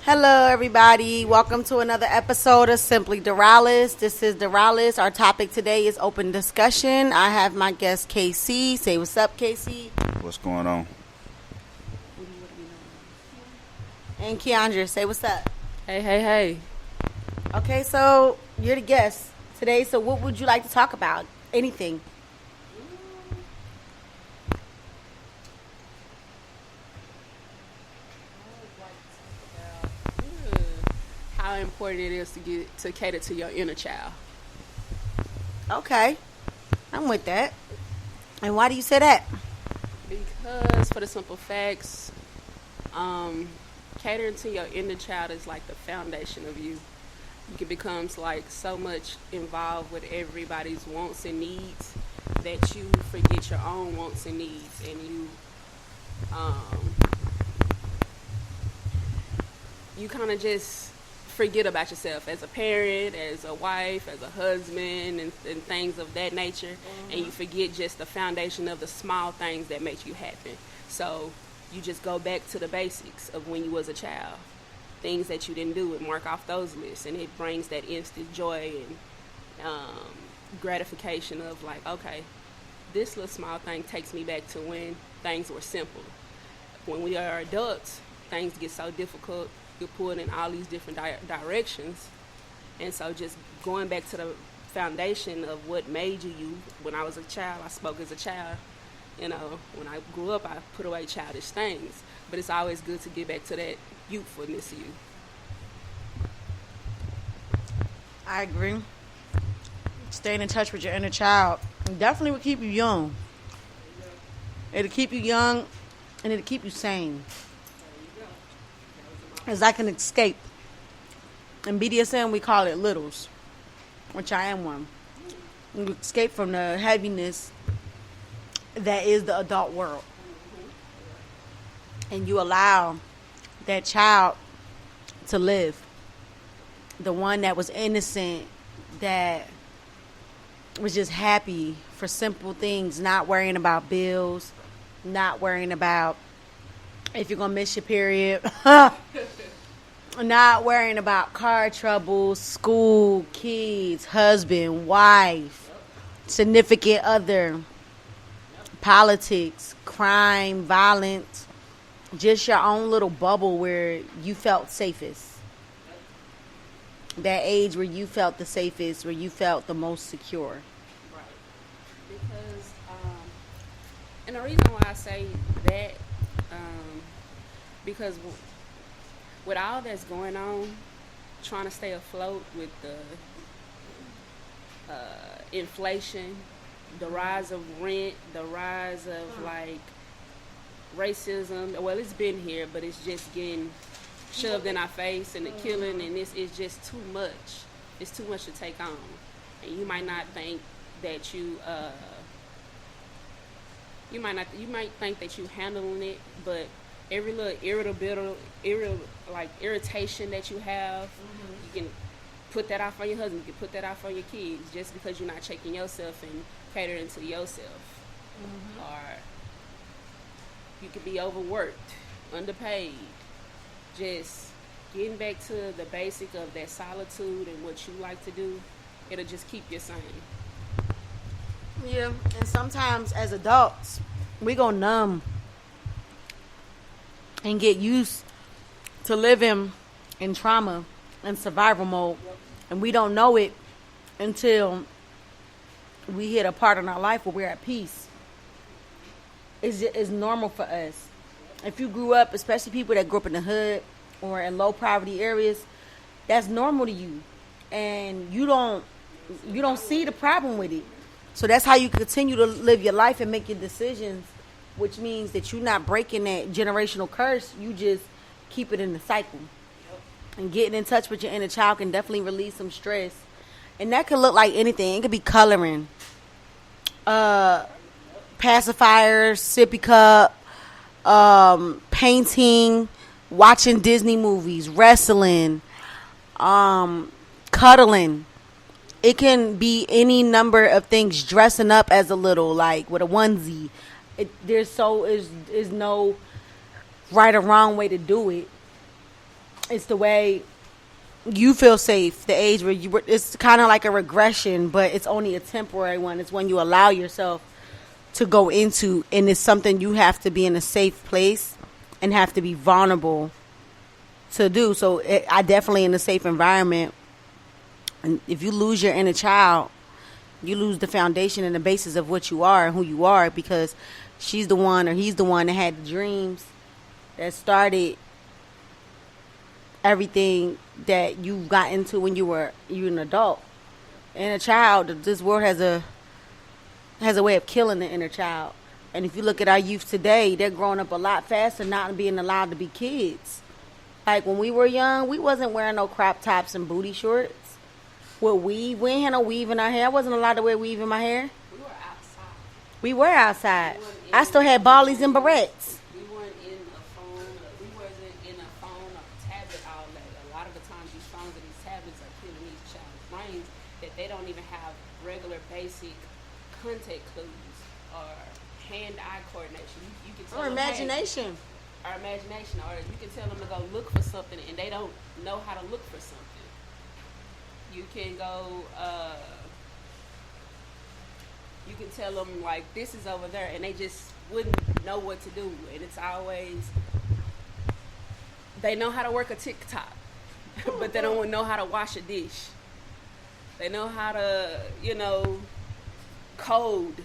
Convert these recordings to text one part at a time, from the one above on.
Hello, everybody. Welcome to another episode of Simply Dorales. This is Dorales. Our topic today is open discussion. I have my guest, KC. Say what's up, KC. What's going on? And Keandra, say what's up. Hey, hey, hey. Okay, so you're the guest today. So what would you like to talk about? Anything. How important it is to cater to your inner child. Okay, I'm with that. And why do you say that? Because for the simple facts, catering to your inner child is like the foundation of you. It becomes like so much involved with everybody's wants and needs that you forget your own wants and needs, and you kind of just forget about yourself as a parent, as a wife, as a husband, and things of that nature. Mm-hmm. And you forget just the foundation of the small things that make you happy. So you just go back to the basics of when you was a child, things that you didn't do, and mark off those lists, and it brings that instant joy and gratification of like, okay, this little small thing takes me back to when things were simple. When we are adults, things get so difficult. You're pulled in all these different directions, and so just going back to the foundation of what made you. When I was a child, I spoke as a child. When I grew up, I put away childish things, but it's always good to get back to that youthfulness of you. I agree. Staying in touch with your inner child definitely will keep you young. It'll keep you young, and it'll keep you sane. It's like an escape. In BDSM, we call it littles, which I am one. You escape from the heaviness that is the adult world. And you allow that child to live. The one that was innocent, that was just happy for simple things, not worrying about bills, not worrying about if you're going to miss your period, not worrying about car trouble, school, kids, husband, wife, significant other, politics, crime, violence, just your own little bubble where you felt safest. That age where you felt the safest, where you felt the most secure. Right. Because, and the reason why I say that, because with all that's going on, trying to stay afloat with the inflation, the rise of rent, the rise of like racism. Well, it's been here, but it's just getting shoved in our face, and the killing, and this is just too much. It's too much to take on, and you might not think that you might think that you handling it, but every little irritation that you have, you can put that off on your husband, you can put that off on your kids, just because you're not checking yourself and catering to yourself. Or you could be overworked, underpaid. Just getting back to the basic of that solitude and what you like to do, it'll just keep you sane. Yeah, and sometimes as adults, we go numb and get used to living in trauma and survival mode, and we don't know it until we hit a part in our life where we're at peace. It's normal for us. If you grew up, especially people that grew up in the hood or in low poverty areas, that's normal to you, and you don't see the problem with it. So that's how you continue to live your life and make your decisions, which means that you're not breaking that generational curse. You just keep it in the cycle. And getting in touch with your inner child can definitely release some stress. And that could look like anything. It could be coloring, pacifiers, sippy cup, painting, watching Disney movies, wrestling, cuddling. It can be any number of things. Dressing up as a little, like with a onesie. There's no right or wrong way to do it. It's the way you feel safe. The age where it's kind of like a regression, but it's only a temporary one. It's when you allow yourself to go into, and it's something you have to be in a safe place and have to be vulnerable to do. So I definitely in a safe environment. And if you lose your inner child, you lose the foundation and the basis of what you are and who you are, because she's the one or he's the one that had the dreams that started everything that you got into when you were an adult. And a child, this world has a way of killing the inner child. And if you look at our youth today, they're growing up a lot faster, not being allowed to be kids. Like when we were young, we wasn't wearing no crop tops and booty shorts. With weave, we ain't had no weave in our hair. I wasn't allowed to wear weave in my hair. We were outside. We were outside. I still had ballies and barrettes. We weren't in a phone. We wasn't in a phone or tablet all day. A lot of the times these phones and these tablets are killing these children's brains that they don't even have regular basic contact clues or hand-eye coordination. You can tell Or them, imagination. hey, or imagination. Or you can tell them to go look for something and they don't know how to look for something. You can go, you can tell them, like, this is over there, and they just wouldn't know what to do. And it's always, they know how to work a TikTok, but they don't know how to wash a dish. They know how to, code.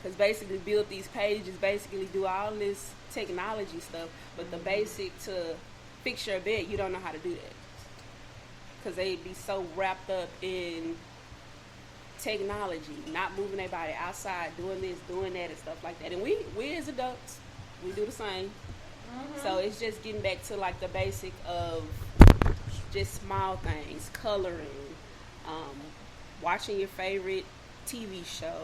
Because basically build these pages, basically do all this technology stuff, but the basic to fix your bed, you don't know how to do that. Because they be so wrapped up in technology, not moving their body outside, doing this, doing that, and stuff like that. And we as adults, we do the same. Mm-hmm. So it's just getting back to like the basic of just small things, coloring, watching your favorite TV show,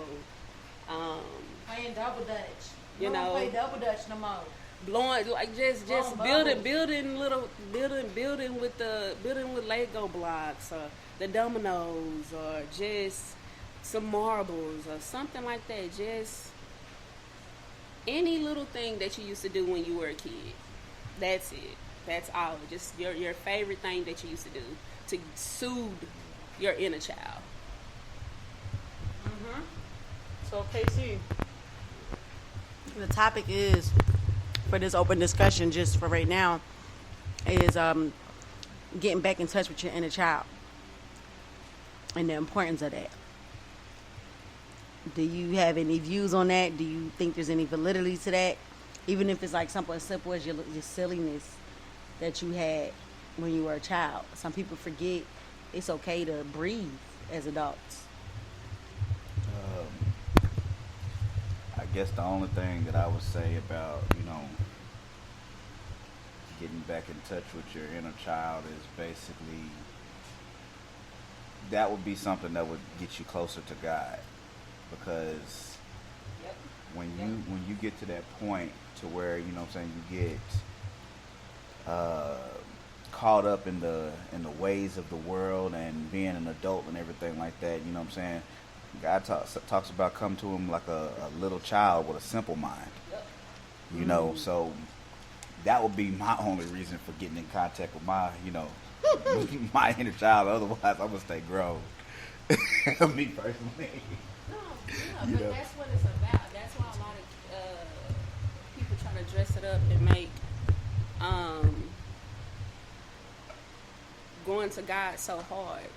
playing double dutch. You know, play double dutch no more. Blowing, like just building with Lego blocks or the dominoes or just some marbles or something like that. Just any little thing that you used to do when you were a kid. That's it. That's all. Just your favorite thing that you used to do to soothe your inner child. Mhm. So KC, the topic is, for this open discussion, just for right now, is getting back in touch with your inner child and the importance of that. Do you have any views on that? Do you think there's any validity to that? Even if it's like something as simple as your silliness that you had when you were a child. Some people forget it's okay to breathe as adults. I guess the only thing that I would say about, getting back in touch with your inner child is basically that would be something that would get you closer to God, because when you get to that point to where you get caught up in the ways of the world and being an adult and everything like that, God talks about come to him like a little child with a simple mind. So that would be my only reason for getting in contact with my, my inner child. Otherwise, I'm going to stay grown. Me personally. But that's what it's about. That's why a lot of people try to dress it up and make going to God so hard.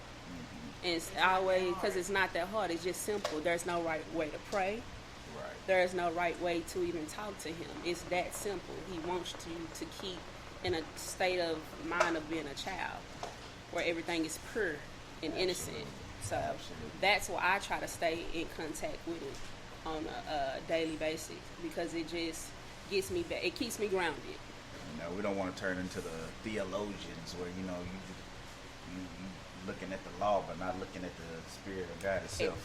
And it's always, because it's not that hard. It's just simple. There's no right way to pray. Right. There is no right way to even talk to him. It's that simple. He wants you to keep in a state of mind of being a child, where everything is pure and innocent. So that's why I try to stay in contact with it on a daily basis, because it just gets me back. It keeps me grounded. We don't want to turn into the theologians where you looking at the law but not looking at the Spirit of God itself.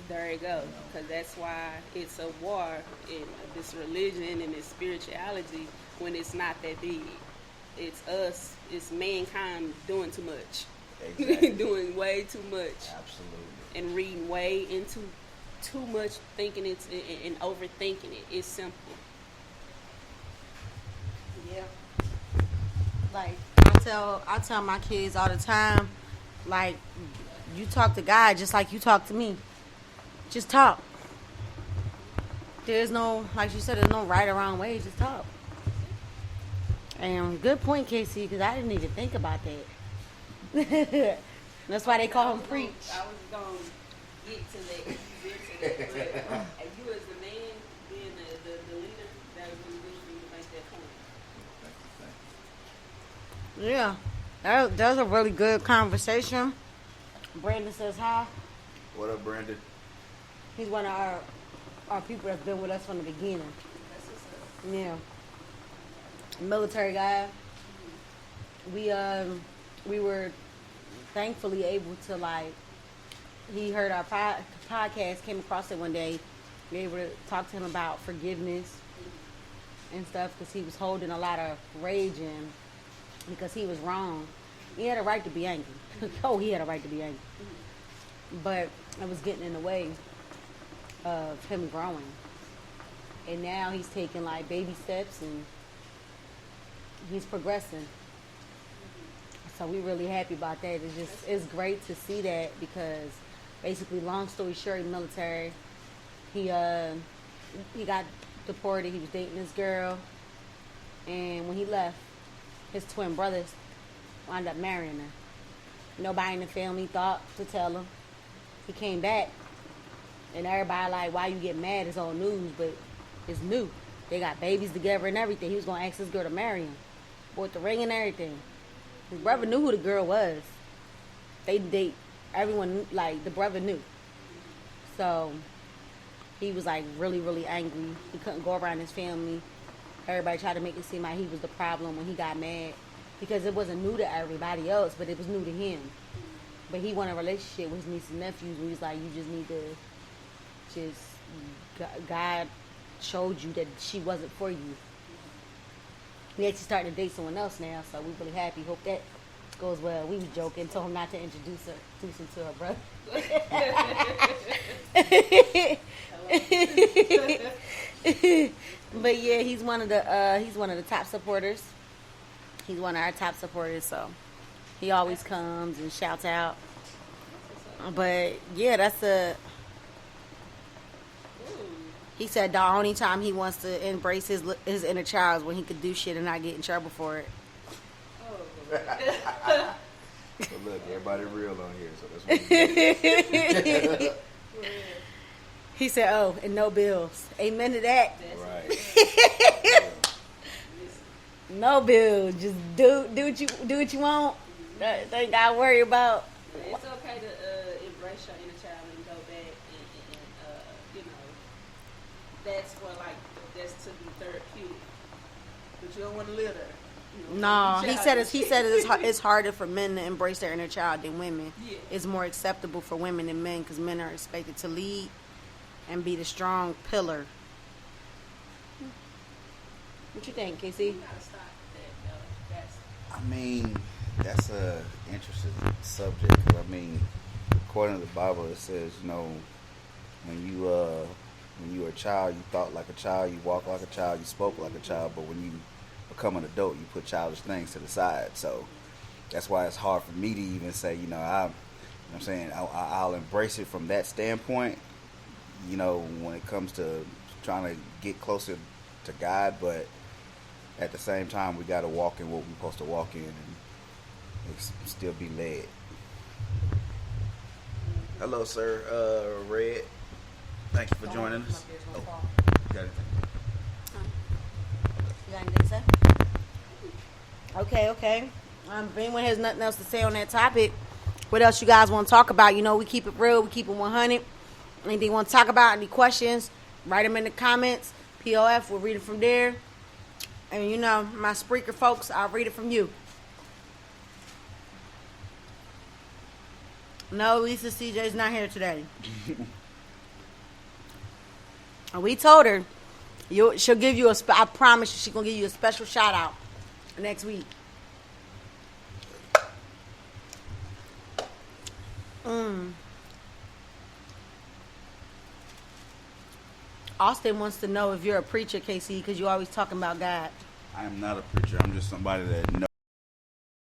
There you go. Because that's why it's a war in this religion and this spirituality when it's not that big. It's us. It's mankind doing too much. Exactly. Doing way too much. Absolutely. And reading way into too much, thinking it's and overthinking it. It's simple. Yeah. Like, I I tell my kids all the time, like, you talk to God just like you talk to me. Just talk. There's no, like you said, there's no right or wrong way. Just talk. And good point, Casey, because I didn't even think about that. That's why they call him preach. I was going to get to that. But you as the man, being the leader, that was really good for you to make that point. Yeah. That was a really good conversation. Brandon says hi. What up, Brandon? He's one of our people that's been with us from the beginning. That's what's up. Yeah. Military guy. We were thankfully able to, like, he heard our podcast, came across it one day. We were able to talk to him about forgiveness and stuff because he was holding a lot of rage in because he was wrong. He had a right to be angry. Oh, he had a right to be angry. But it was getting in the way of him growing. And now he's taking, like, baby steps and he's progressing. So we're really happy about that. It's great to see that because basically, long story short, military, he got deported. He was dating this girl, and when he left, his twin brothers wound up marrying her. Nobody in the family thought to tell him. He came back, and everybody like, why you get mad? It's old news, but it's new. They got babies together and everything. He was gonna ask this girl to marry him, bought the ring and everything. His brother knew who the girl was. Everyone, like, the brother knew. So he was, like, really, really angry. He couldn't go around his family. Everybody tried to make it seem like he was the problem when he got mad because it wasn't new to everybody else, but it was new to him. But he wanted a relationship with his nieces and nephews, and he was like, you just need to God showed you that she wasn't for you. We actually starting to date someone else now, so we're really happy. Hope that goes well. We was joking, told him not to introduce him to her brother. But yeah, he's one of the top supporters. He's one of our top supporters, so he always comes and shouts out. But yeah, he said the only time he wants to embrace his inner child is when he could do shit and not get in trouble for it. So look, everybody real on here, so that's what He said, oh, and no bills. Amen to that. right. No bills. Just do what you want. They got to worry about. It's okay to embrace your inner child and go back and you know, that's to be therapeutic. But you don't want to live there. You know, No, he said it's harder for men to embrace their inner child than women. Yeah. It's more acceptable for women than men because men are expected to lead and be the strong pillar. What you think, Casey? You gotta stop that, though. I mean, that's a interesting subject. 'Cause I mean, according to the Bible, it says, you know, when you were a child, you thought like a child, you walked like a child, you spoke like a child. But when you become an adult, you put childish things to the side. So that's why it's hard for me to even say, you know, I'm saying I'll embrace it from that standpoint. You know, when it comes to trying to get closer to God, but at the same time, we got to walk in what we're supposed to walk in and still be led. Hello, sir. Red. Thank you for joining us. Oh, you got anything? You got anything to say? Okay. If anyone has nothing else to say on that topic, what else you guys want to talk about? You know, we keep it real. We keep it 100. Anything you want to talk about? Any questions? Write them in the comments. POF, we'll read it from there. And you know, my Spreaker folks, I'll read it from you. No, Lisa CJ's not here today. And we told her, she'll give you I promise you, she's going to give you a special shout out next week. Austin wants to know if you're a preacher, KC, because you're always talking about God. I am not a preacher. I'm just somebody that knows.